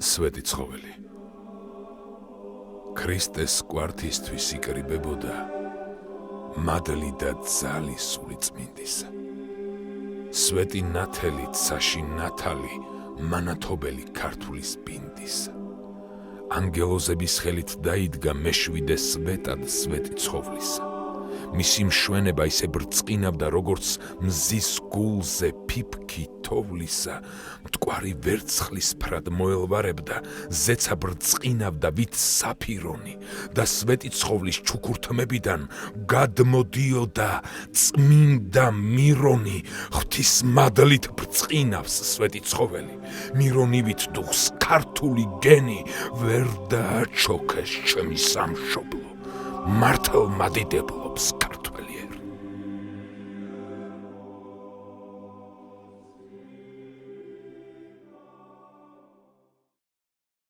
სვეტი ცხოველი. ქრისტეს კვართისთვის იკრიბებოდა მადლი და ძალი სული წმინდისა. სვეტი ნათელი ცაში ნათალი მანათობელი ქართulis ბინდისა. ანგელოზების ხელით დაიდგა მეშვიდე სვეტად სვეტი ცხოვლისა. მისი მშვენება ისე ბრწყინავდა როგორც მზის გულზე ფიფქი თოვლისა. მტკვარი ვერცხლის ფრად მოელვარებდა, ზეცა ბრწყინავდა ვით საფირონი და სვეტი ცხოვლის ჩუქურთმებიდან გადმოდიოდა წმინდა მირონი. ღვთის მადლით ბრწყინავს სვეტი ცხოველი. მირონივით დუხს ქართული გენი ვერ დააჩოქეს ჩემი სამშობლო. მართლ მადიდებლობს